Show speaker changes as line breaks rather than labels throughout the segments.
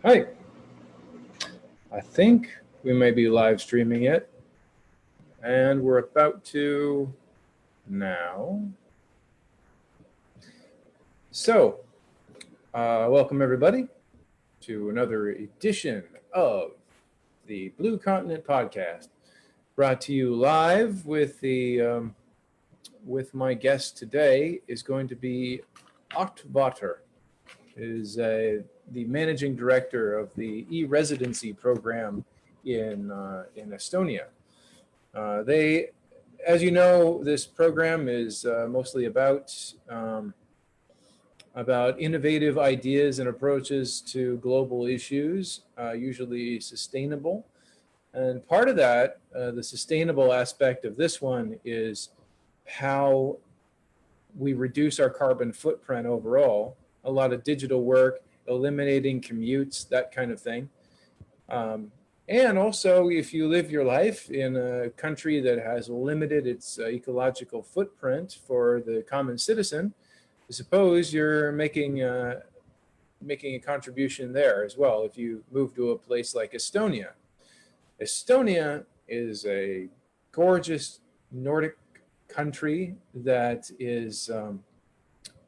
Hi. I think we may be live streaming it, and we're about to now. So, welcome everybody to another edition of the Blue Continent Podcast, brought to you live with the with my guest today is going to be Ott Vatter, is the managing director of the e-Residency program in Estonia. They, as you know, this program is mostly about innovative ideas and approaches to global issues, usually sustainable. And part of that, the sustainable aspect of this one, is how we reduce our carbon footprint overall. A lot of digital work, eliminating commutes, that kind of thing. And also, if you live your life in a country that has limited its ecological footprint for the common citizen, I suppose you're making a contribution there as well if you move to a place like Estonia. Estonia is a gorgeous Nordic country that is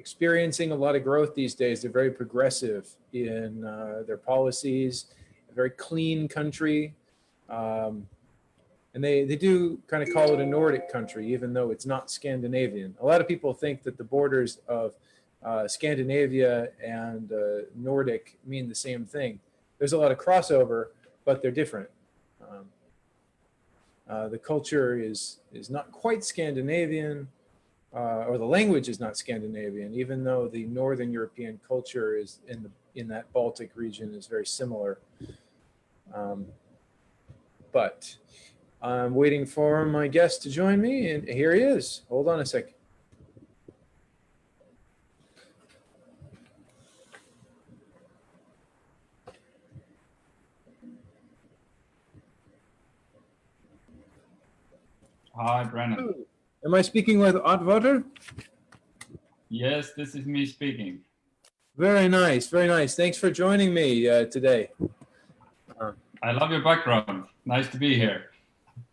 experiencing a lot of growth these days. They're very progressive in their policies, a very clean country. And they do kind of call it a Nordic country, even though it's not Scandinavian. A lot of people think that the borders of Scandinavia and Nordic mean the same thing. There's a lot of crossover, but they're different. The culture is not quite Scandinavian, or the language is not Scandinavian, even though the Northern European culture is in that Baltic region is very similar. But I'm waiting for my guest to join me, and here he is. Hold on a second.
Hi, Brennan.
Am I speaking with Ott Vatter?
Yes, this is me speaking.
Very nice, very nice. Thanks for joining me today.
I love your background. Nice to be here.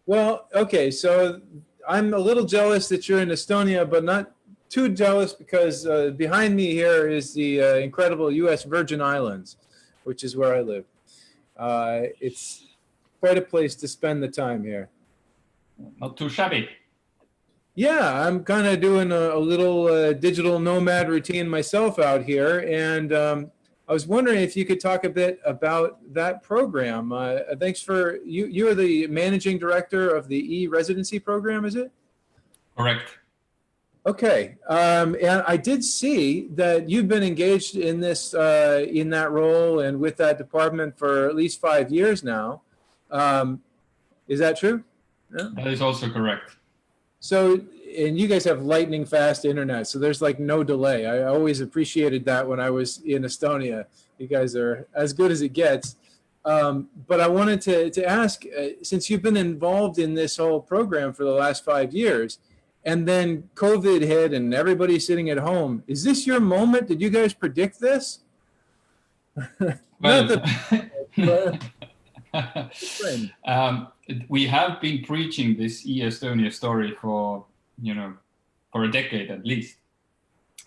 Well, okay, so I'm a little jealous that you're in Estonia, but not too jealous because behind me here is the incredible U.S. Virgin Islands, which is where I live. It's quite a place to spend the time here.
Not too shabby.
Yeah, I'm kind of doing a little digital nomad routine myself out here, and I was wondering if you could talk a bit about that program. Thanks for you. You're the managing director of the e-Residency program, is it?
Correct.
Okay, and I did see that you've been engaged in this, in that role and with that department for at least 5 years now. Is that true?
Yeah. That is also correct.
So, and you guys have lightning fast internet, so there's like no delay. I always appreciated that when I was in Estonia. You guys are as good as it gets. But I wanted to ask, since you've been involved in this whole program for the last 5 years, and then COVID hit and everybody's sitting at home, is this your moment? Did you guys predict this?
Well, we have been preaching this e-Estonia story for a decade at least,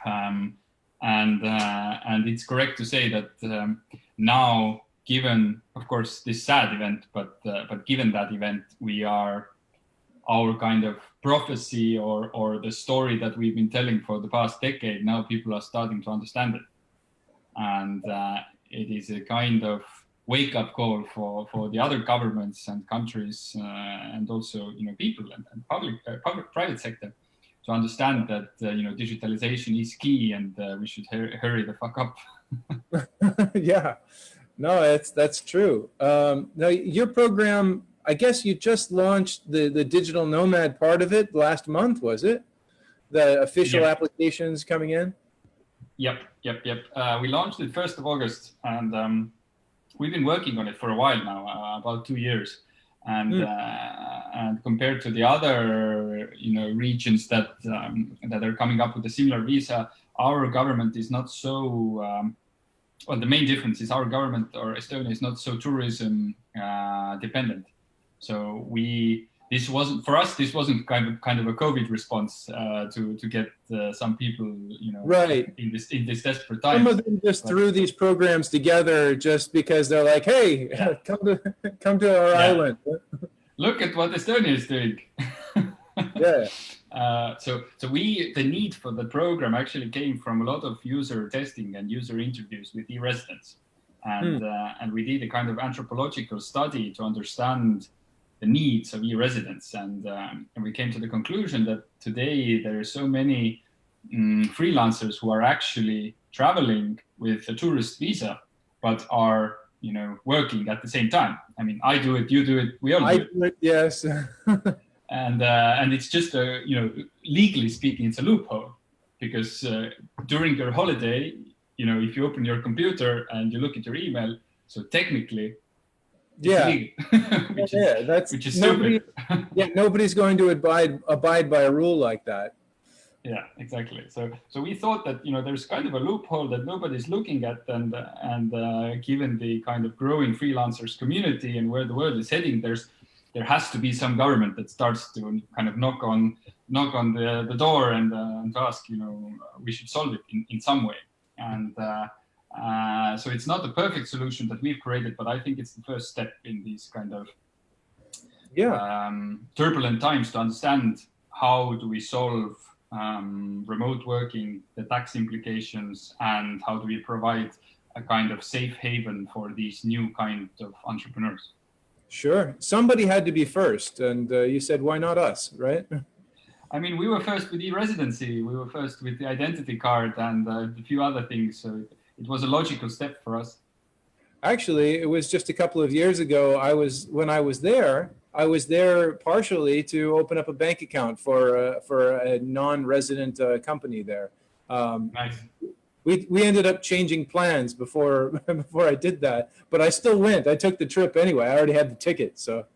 and it's correct to say that now, given of course this sad event, but given that event, our kind of prophecy or the story that we've been telling for the past decade, now people are starting to understand it, and it is a kind of wake-up call for the other governments and countries, and also people and private sector, to understand that digitalization is key, and we should hurry the fuck up.
Yeah, no, that's true. Now your program, I guess you just launched the Digital Nomad part of it last month, was it? The official applications coming in?
Yep. We launched it 1st of August, and we've been working on it for a while now, about 2 years, and compared to the other regions that are coming up with a similar visa, our government is not so well, the main difference is our government, or Estonia, is not so tourism dependent. So this wasn't for us. This wasn't kind of a COVID response to get some people,
Right.
in this desperate time.
Some of them just threw these programs together just because they're like, hey, come to our island.
Look at what Estonia is doing.
Yeah.
So the need for the program actually came from a lot of user testing and user interviews with e-residents, and we did a kind of anthropological study to understand the needs of e-residents, and we came to the conclusion that today there are so many freelancers who are actually traveling with a tourist visa, but are working at the same time. I mean, I do it, you do it, we all do it.
Yes.
And it's just legally speaking, it's a loophole, because during your holiday, if you open your computer and you look at your email, so technically, it's illegal, which is
nobody.
stupid.
Nobody's going to abide by a rule like that.
Yeah, exactly. So we thought that there's kind of a loophole that nobody's looking at, and given the kind of growing freelancers community and where the world is heading, there has to be some government that starts to kind of knock on the door and ask, we should solve it in some way. And so it's not the perfect solution that we've created, but I think it's the first step in these kind of turbulent times to understand how do we solve remote working, the tax implications, and how do we provide a kind of safe haven for these new kind of entrepreneurs.
Sure. Somebody had to be first, and you said, why not us, right?
I mean, we were first with e-Residency, we were first with the identity card and a few other things, so it was a logical step for us.
Actually, it was just a couple of years ago, when I was there partially to open up a bank account for a non-resident company there.
Nice.
We ended up changing plans before I did that, but I still went. I took the trip anyway. I already had the ticket, so.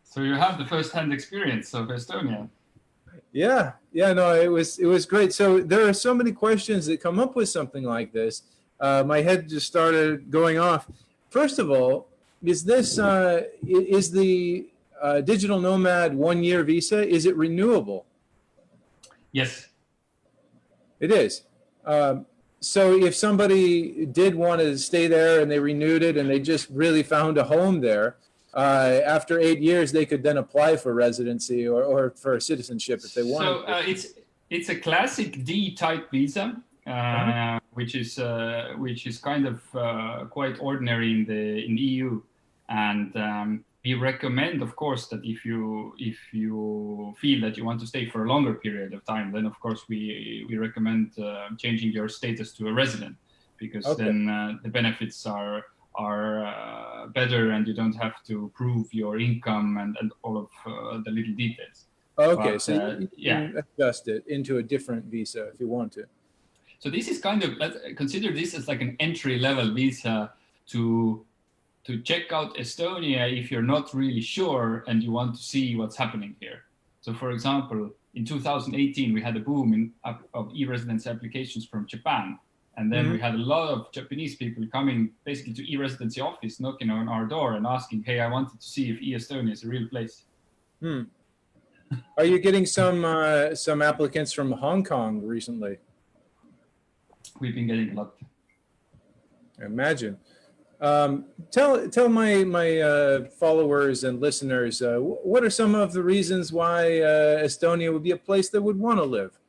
So you have the first-hand experience of Estonia.
Yeah, no, it was great. So there are so many questions that come up with something like this. My head just started going off. First of all, is the Digital Nomad 1-year visa? Is it renewable?
Yes.
It is. So if somebody did want to stay there and they renewed it and they just really found a home there, after 8 years, they could then apply for residency or for citizenship if they wanted.
So it's a classic D-type visa, which is kind of quite ordinary in the EU, and we recommend, of course, that if you feel that you want to stay for a longer period of time, then of course we recommend changing your status to a resident, because then the benefits are better, and you don't have to prove your income and all of the little details.
Okay, but, so you can adjust it into a different visa if you want to.
So this is kind of, let's consider this as like an entry-level visa to check out Estonia if you're not really sure and you want to see what's happening here. So for example, in 2018, we had a boom of e-residence applications from Japan. And then we had a lot of Japanese people coming basically to e-residency office, knocking on our door and asking, hey, I wanted to see if e-Estonia is a real place.
Are you getting some applicants from Hong Kong recently?
We've been getting a lot.
I imagine. Tell my followers and listeners, what are some of the reasons why Estonia would be a place that would want to live?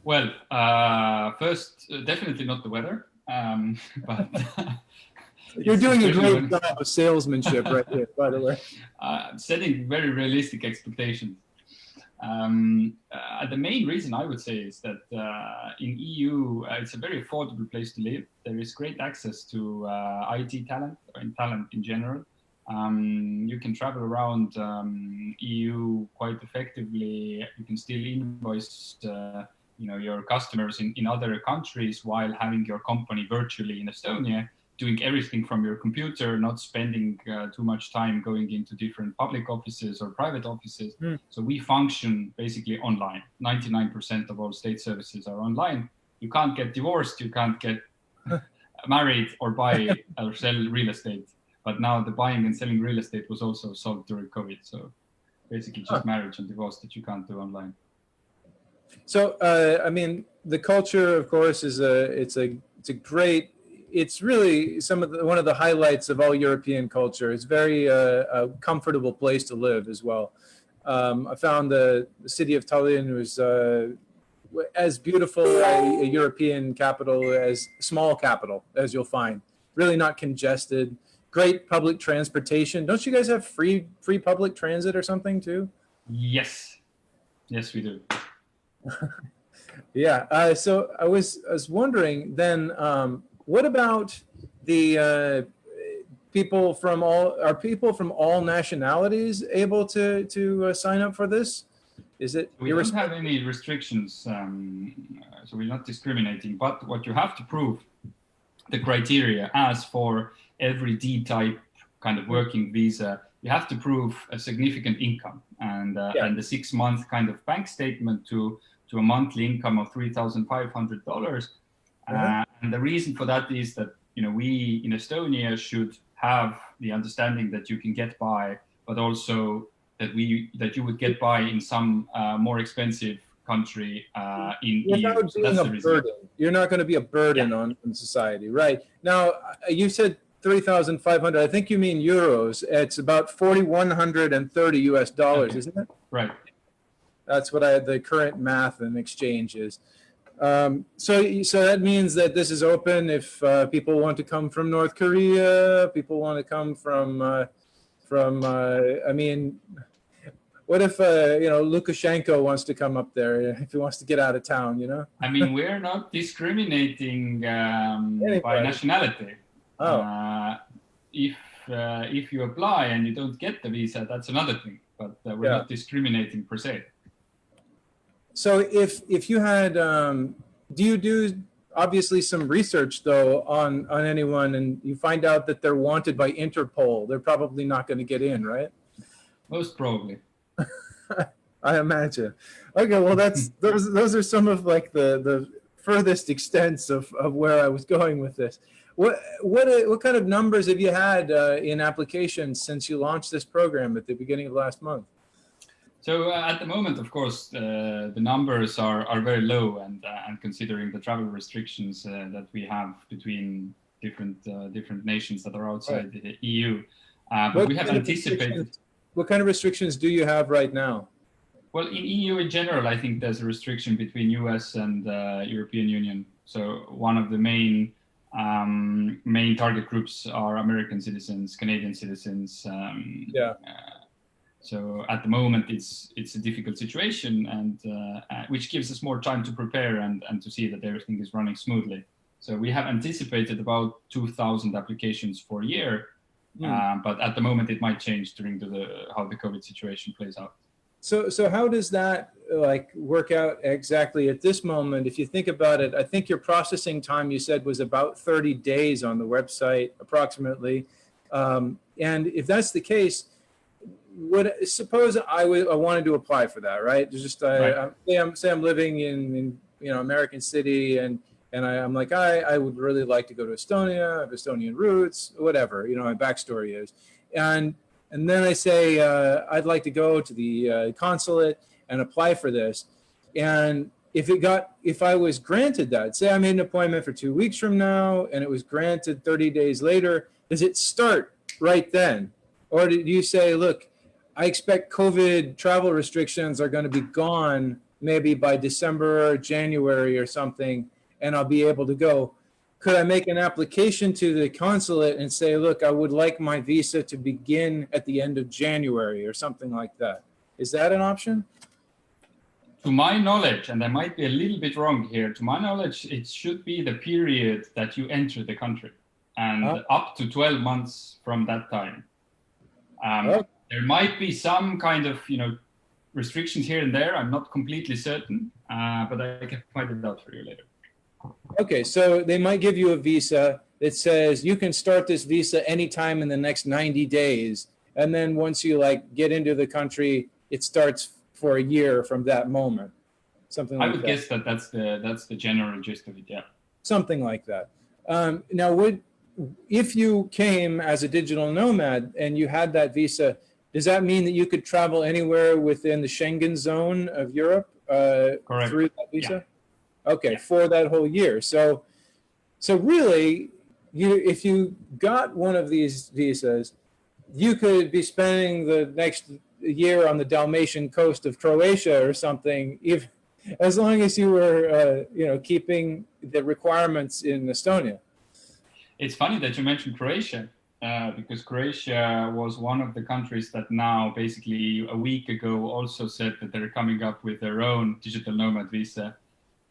Well, first, definitely not the weather, but
you're doing a great job of salesmanship right here, by the way.
Setting very realistic expectations. The main reason I would say is that in EU, it's a very affordable place to live. There is great access to IT talent and talent in general. You can travel around EU quite effectively. You can still invoice your customers in other countries while having your company virtually in Estonia, doing everything from your computer, not spending too much time going into different public offices or private offices. So we function basically online. 99% of all state services are online. You can't get divorced, you can't get married or buy or sell real estate. But now the buying and selling real estate was also solved during COVID. So basically just marriage and divorce that you can't do online.
So, I mean, the culture, of course, it's great, it's really one of the highlights of all European culture. It's very a comfortable place to live as well. I found the city of Tallinn was as beautiful a European capital as small capital as you'll find. Really not congested. Great public transportation. Don't you guys have free public transit or something too?
Yes, we do.
Yeah. So I was wondering then, what about the people from all nationalities able to sign up for this? Is it?
We don't have any restrictions, so we're not discriminating. But what you have to prove, the criteria as for every D-type kind of working visa, you have to prove a significant income and the 6-month kind of bank statement to a monthly income of $3,500. And the reason for that is that we in Estonia should have the understanding that you can get by, but also that you would get by in some more expensive country in EU. So that's the reason.
You're not going to be a burden on society, right? Now you said 3,500. I think you mean euros. It's about $4,130 US, isn't it?
Right.
That's what the current math and exchange is. So that means that this is open if people want to come from North Korea, people want to come from I mean, what if Lukashenko wants to come up there, if he wants to get out of town,
I mean, we're not discriminating by nationality. If you apply and you don't get the visa, that's another thing, but we're not discriminating per se.
So if you had, do you do obviously some research though on anyone, and you find out that they're wanted by Interpol? They're probably not going to get in, right?
Most probably.
I imagine. Okay, well those are some of like the furthest extents of where I was going with this. What kind of numbers have you had in applications since you launched this program at the beginning of last month?
So at the moment, of course, the numbers are very low, and considering the travel restrictions that we have between different nations that are outside the EU, but we have anticipated.
What kind of restrictions do you have right now?
Well, in EU in general, I think there's a restriction between US and European Union. So one of the main target groups are American citizens, Canadian citizens. So at the moment, it's a difficult situation, and which gives us more time to prepare and to see that everything is running smoothly. So we have anticipated about 2,000 applications for a year, but at the moment it might change during how the COVID situation plays out.
So how does that work out exactly at this moment? If you think about it, I think your processing time, you said, was about 30 days on the website approximately. And if that's the case, suppose I wanted to apply for that, right? There's just say I'm living in American City, and I'm like, I would really like to go to Estonia. I have Estonian roots, whatever my backstory is, and then I say I'd like to go to the consulate and apply for this. And if I was granted that, say I made an appointment for 2 weeks from now, and it was granted 30 days later, does it start right then, or do you say, look, I expect COVID travel restrictions are going to be gone maybe by December or January or something, and I'll be able to go? Could I make an application to the consulate and say, look, I would like my visa to begin at the end of January or something like that? Is that an option?
To my knowledge, and I might be a little bit wrong here, to my knowledge, it should be the period that you enter the country, and up to 12 months from that time. There might be some kind of, restrictions here and there. I'm not completely certain, but I can find it out for you later.
Okay, so they might give you a visa that says you can start this visa anytime in the next 90 days. And then once you get into the country, it starts for a year from that moment. Something like that.
I would guess that's the general gist of it, yeah.
Something like that. Now, if you came as a digital nomad and you had that visa, does that mean that you could travel anywhere within the Schengen zone of Europe through that visa? Yeah. Okay, for that whole year. So really, if you got one of these visas, you could be spending the next year on the Dalmatian coast of Croatia or something, as long as you were, keeping the requirements in Estonia.
It's funny that you mentioned Croatia, because Croatia was one of the countries that now, basically a week ago, also said that they're coming up with their own digital nomad visa.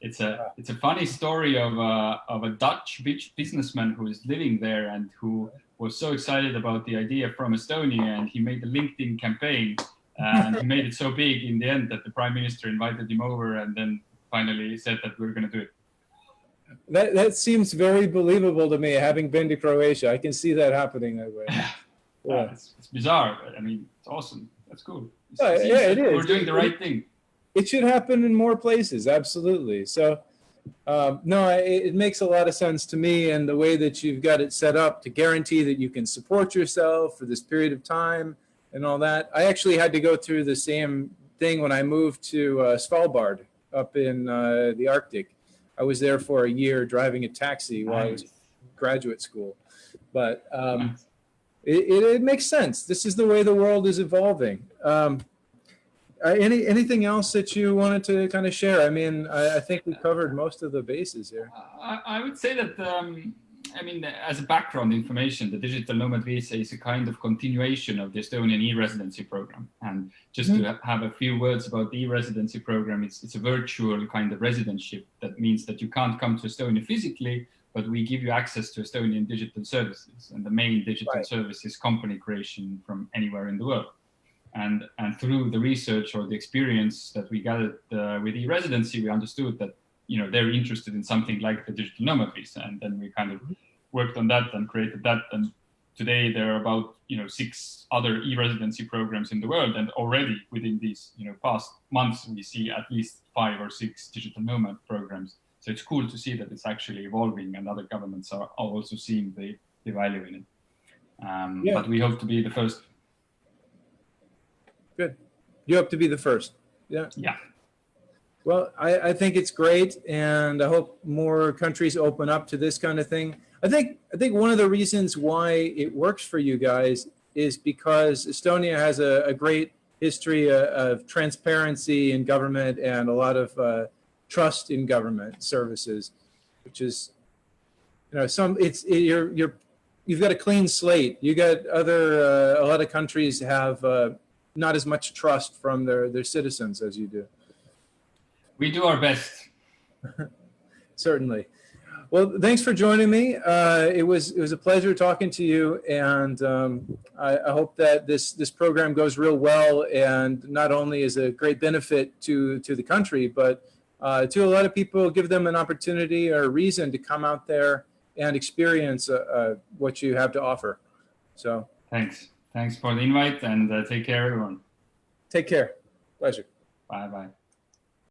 It's a funny story of a Dutch businessman who is living there and who was so excited about the idea from Estonia, and he made a LinkedIn campaign, and he made it so big in the end that the prime minister invited him over and then finally said that we're going to do it.
That seems very believable to me, having been to Croatia. I can see that happening that way.
Yeah. It's bizarre, but I mean, it's awesome. That's cool.
It is.
We're doing the right thing.
It should happen in more places, absolutely. So, no, it makes a lot of sense to me, and the way that you've got it set up to guarantee that you can support yourself for this period of time and all that. I actually had to go through the same thing when I moved to Svalbard up in the Arctic. I was there for a year driving a taxi while I was in graduate school. But it makes sense. This is the way the world is evolving. Anything else that you wanted to kind of share? I mean, I think we covered most of the bases here.
I would say that, as a background information, the Digital Nomad Visa is a kind of continuation of the Estonian e-Residency program. And just to have a few words about the e-Residency program, it's a virtual kind of residentship. That means that you can't come to Estonia physically, but we give you access to Estonian digital services. And the main digital service is company creation from anywhere in the world. And through the research or the experience that we gathered with e-Residency, we understood that they're interested in something like the Digital Nomad Visa, and then we kind of worked on that and created that. And today there are about 6 other e-Residency programs in the world, and already within these past months we see at least 5 or 6 Digital Nomad programs. So it's cool to see that it's actually evolving, and other governments are also seeing the value in it. But we hope to be the first.
Good. You hope to be the first. Yeah.
Yeah.
Well, I think it's great, and I hope more countries open up to this kind of thing. I think one of the reasons why it works for you guys is because Estonia has a great history of transparency in government and a lot of trust in government services, which is, you've got a clean slate. You got a lot of countries have not as much trust from their citizens as you do.
We do our best.
Certainly. Well, thanks for joining me. It was a pleasure talking to you, and I hope that this program goes real well, and not only is a great benefit to the country, but to a lot of people, give them an opportunity or a reason to come out there and experience what you have to offer. So
thanks for the invite, and take care, everyone.
Take care. Pleasure.
Bye.